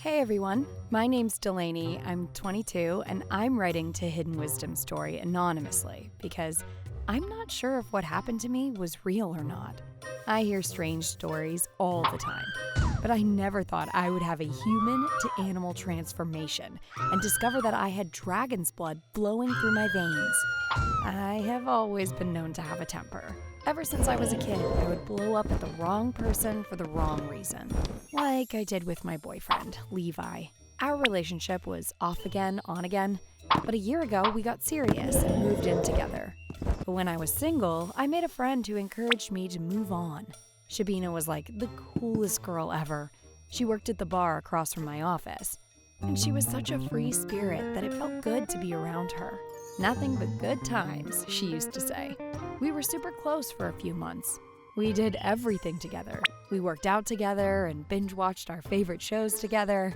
Hey everyone, my name's Delaney, I'm 22, and I'm writing to Hidden Wisdom Story anonymously because I'm not sure if what happened to me was real or not. I hear strange stories all the time, but I never thought I would have a human-to-animal transformation and discover that I had dragon's blood flowing through my veins. I have always been known to have a temper. Ever since I was a kid, I would blow up at the wrong person for the wrong reason, like I did with my boyfriend, Levi. Our relationship was off again, on again, but a year ago we got serious and moved in together. But when I was single, I made a friend who encouraged me to move on. Shabina was like the coolest girl ever. She worked at the bar across from my office, and she was such a free spirit that it felt good to be around her. Nothing but good times, she used to say. We were super close for a few months. We did everything together. We worked out together and binge-watched our favorite shows together.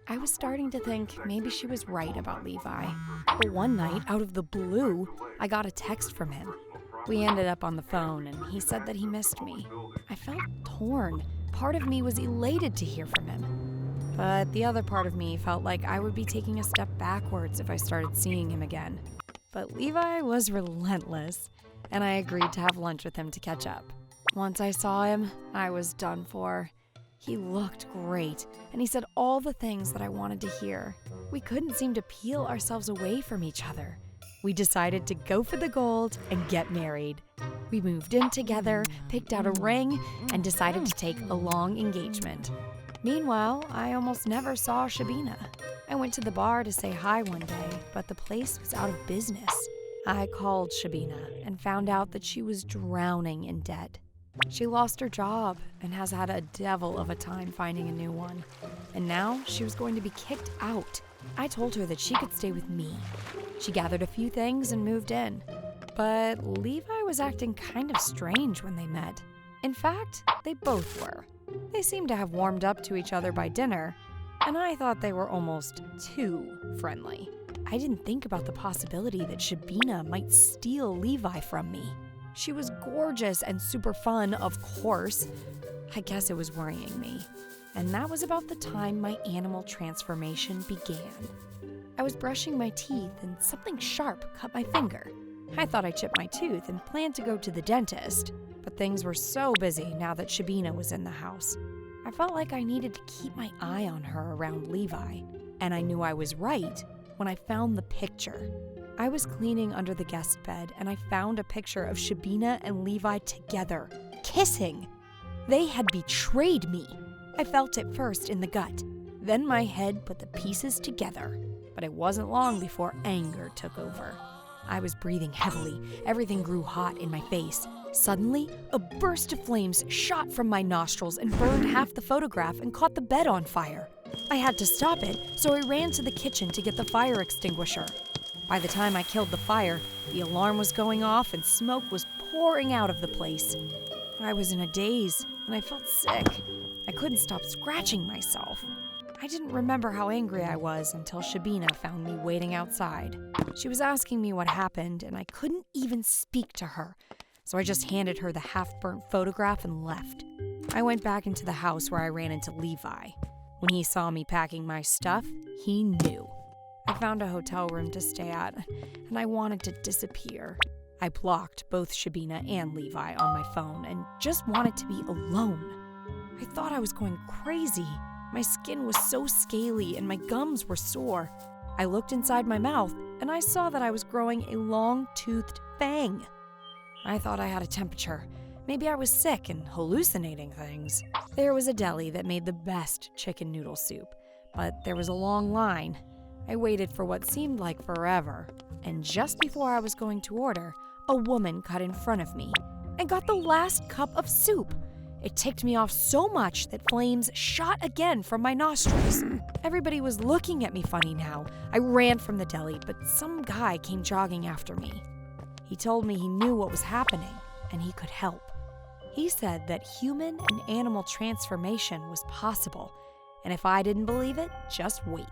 I was starting to think maybe she was right about Levi. But one night, out of the blue, I got a text from him. We ended up on the phone, and he said that he missed me. I felt torn. Part of me was elated to hear from him. But the other part of me felt like I would be taking a step backwards if I started seeing him again. But Levi was relentless, and I agreed to have lunch with him to catch up. Once I saw him, I was done for. He looked great, and he said all the things that I wanted to hear. We couldn't seem to peel ourselves away from each other. We decided to go for the gold and get married. We moved in together, picked out a ring, and decided to take a long engagement. Meanwhile, I almost never saw Shabina. I went to the bar to say hi one day, but the place was out of business. I called Shabina and found out that she was drowning in debt. She lost her job and has had a devil of a time finding a new one. And now she was going to be kicked out. I told her that she could stay with me. She gathered a few things and moved in. But Levi was acting kind of strange when they met. In fact, they both were. They seemed to have warmed up to each other by dinner, and I thought they were almost too friendly. I didn't think about the possibility that Shabina might steal Levi from me. She was gorgeous and super fun, of course. I guess it was worrying me. And that was about the time my animal transformation began. I was brushing my teeth and something sharp cut my finger. I thought I chipped my tooth and planned to go to the dentist, but things were so busy now that Shabina was in the house. I felt like I needed to keep my eye on her around Levi, and I knew I was right when I found the picture. I was cleaning under the guest bed, and I found a picture of Shabina and Levi together, kissing. They had betrayed me. I felt it first in the gut. Then my head put the pieces together, but it wasn't long before anger took over. I was breathing heavily. Everything grew hot in my face. Suddenly, a burst of flames shot from my nostrils and burned half the photograph and caught the bed on fire. I had to stop it, so I ran to the kitchen to get the fire extinguisher. By the time I killed the fire, the alarm was going off and smoke was pouring out of the place. I was in a daze, and I felt sick. I couldn't stop scratching myself. I didn't remember how angry I was until Shabina found me waiting outside. She was asking me what happened, and I couldn't even speak to her, so I just handed her the half-burnt photograph and left. I went back into the house where I ran into Levi. When he saw me packing my stuff, he knew. I found a hotel room to stay at, and I wanted to disappear. I blocked both Shabina and Levi on my phone and just wanted to be alone. I thought I was going crazy. My skin was so scaly and my gums were sore. I looked inside my mouth and I saw that I was growing a long-toothed fang. I thought I had a temperature. Maybe I was sick and hallucinating things. There was a deli that made the best chicken noodle soup, but there was a long line. I waited for what seemed like forever, and just before I was going to order, a woman cut in front of me and got the last cup of soup. It ticked me off so much that flames shot again from my nostrils. Everybody was looking at me funny now. I ran from the deli, but some guy came jogging after me. He told me he knew what was happening, and he could help. He said that human and animal transformation was possible, and if I didn't believe it, just wait.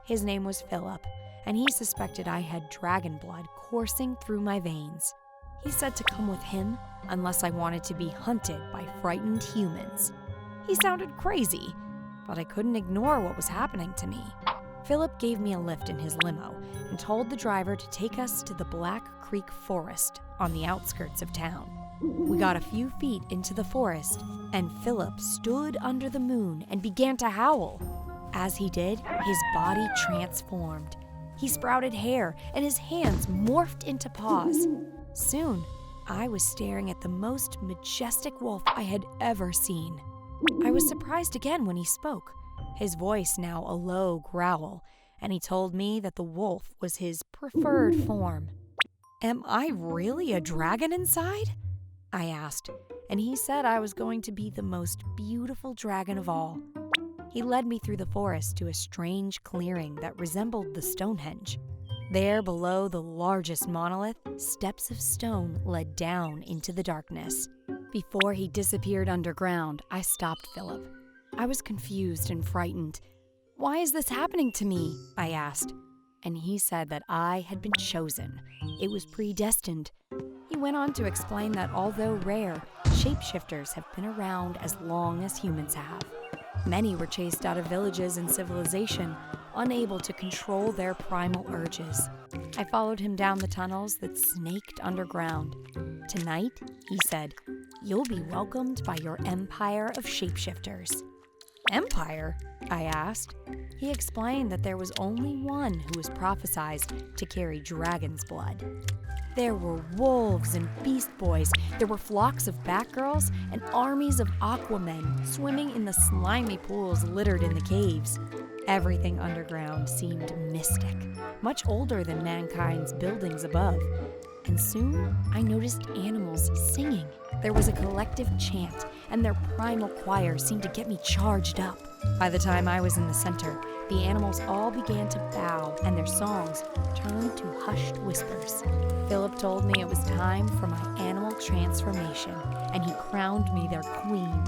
His name was Philip, and he suspected I had dragon blood coursing through my veins. He said to come with him unless I wanted to be hunted by frightened humans. He sounded crazy, but I couldn't ignore what was happening to me. Philip gave me a lift in his limo and told the driver to take us to the Black Creek Forest on the outskirts of town. We got a few feet into the forest, and Philip stood under the moon and began to howl. As he did, his body transformed. He sprouted hair, and his hands morphed into paws. Soon, I was staring at the most majestic wolf I had ever seen. I was surprised again when he spoke, his voice now a low growl, and he told me that the wolf was his preferred form. "Am I really a dragon inside?" I asked, and he said I was going to be the most beautiful dragon of all. He led me through the forest to a strange clearing that resembled the Stonehenge. There, below the largest monolith, steps of stone led down into the darkness. Before he disappeared underground, I stopped Philip. I was confused and frightened. "Why is this happening to me?" I asked. And he said that I had been chosen. It was predestined. He went on to explain that although rare, shapeshifters have been around as long as humans have. Many were chased out of villages and civilization, unable to control their primal urges. I followed him down the tunnels that snaked underground. "Tonight," he said, "you'll be welcomed by your empire of shapeshifters." "Empire?" I asked. He explained that there was only one who was prophesied to carry dragon's blood. There were wolves and beast boys. There were flocks of Batgirls and armies of Aquamen swimming in the slimy pools littered in the caves. Everything underground seemed mystic, much older than mankind's buildings above. And soon I noticed animals singing. There was a collective chant, and their primal choir seemed to get me charged up. By the time I was in the center, the animals all began to bow, and their songs turned to hushed whispers. Philip told me it was time for my animal transformation, and he crowned me their queen.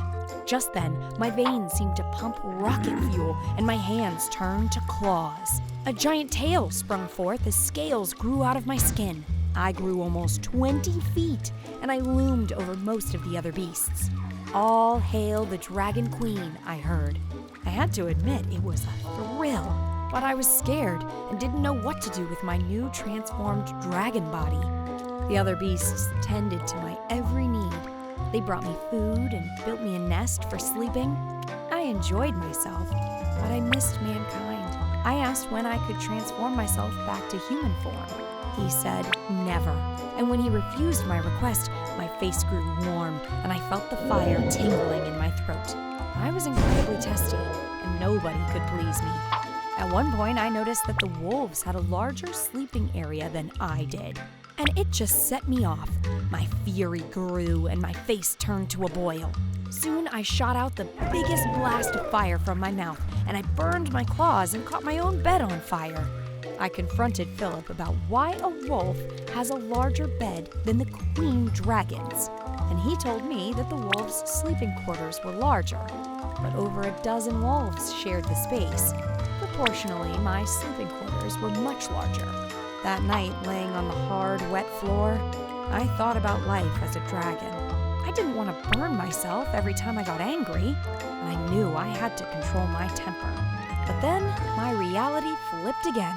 Just then, my veins seemed to pump rocket fuel, and my hands turned to claws. A giant tail sprung forth as scales grew out of my skin. I grew almost 20 feet, and I loomed over most of the other beasts. "All hail the Dragon Queen," I heard. I had to admit it was a thrill, but I was scared and didn't know what to do with my new transformed dragon body. The other beasts tended to my every need. They brought me food and built me a nest for sleeping. I enjoyed myself, but I missed mankind. I asked when I could transform myself back to human form. He said never, and when he refused my request, my face grew warm and I felt the fire tingling in my throat. I was incredibly testy, and nobody could please me. At one point, I noticed that the wolves had a larger sleeping area than I did, and it just set me off. My fury grew and my face turned to a boil. Soon, I shot out the biggest blast of fire from my mouth, and I burned my claws and caught my own bed on fire. I confronted Philip about why a wolf has a larger bed than the queen dragons, and he told me that the wolves' sleeping quarters were larger, but over a dozen wolves shared the space. Proportionally, my sleeping quarters were much larger. That night, laying on the hard, wet floor, I thought about life as a dragon. I didn't want to burn myself every time I got angry, and I knew I had to control my temper. But then, my reality flipped again.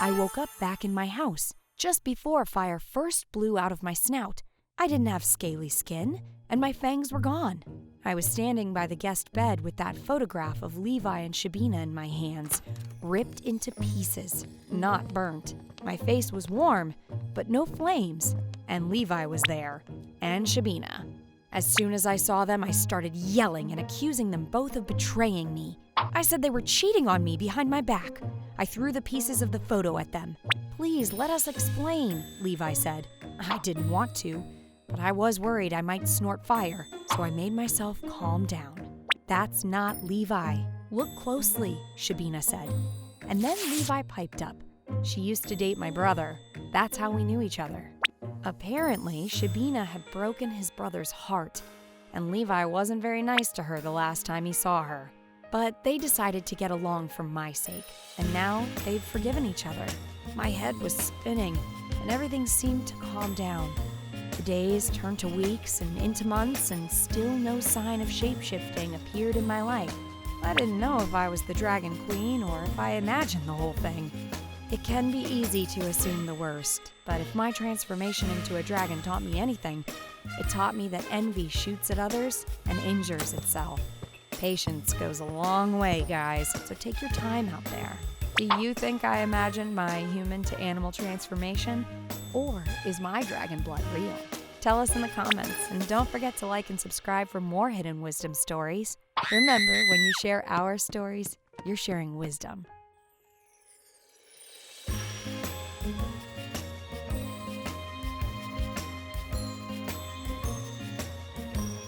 I woke up back in my house, just before fire first blew out of my snout. I didn't have scaly skin, and my fangs were gone. I was standing by the guest bed with that photograph of Levi and Shabina in my hands, ripped into pieces, not burnt. My face was warm, but no flames, and Levi was there, and Shabina. As soon as I saw them, I started yelling and accusing them both of betraying me. I said they were cheating on me behind my back. I threw the pieces of the photo at them. "Please, let us explain," Levi said. I didn't want to, but I was worried I might snort fire, so I made myself calm down. "That's not Levi. Look closely," Shabina said. And then Levi piped up. "She used to date my brother. That's how we knew each other." Apparently, Shabina had broken his brother's heart, and Levi wasn't very nice to her the last time he saw her. But they decided to get along for my sake, and now they've forgiven each other. My head was spinning, and everything seemed to calm down. The days turned to weeks and into months, and still no sign of shapeshifting appeared in my life. I didn't know if I was the Dragon Queen or if I imagined the whole thing. It can be easy to assume the worst, but if my transformation into a dragon taught me anything, it taught me that envy shoots at others and injures itself. Patience goes a long way, guys, so take your time out there. Do you think I imagined my human to animal transformation? Or is my dragon blood real? Tell us in the comments, and don't forget to like and subscribe for more hidden wisdom stories. Remember, when you share our stories, you're sharing wisdom.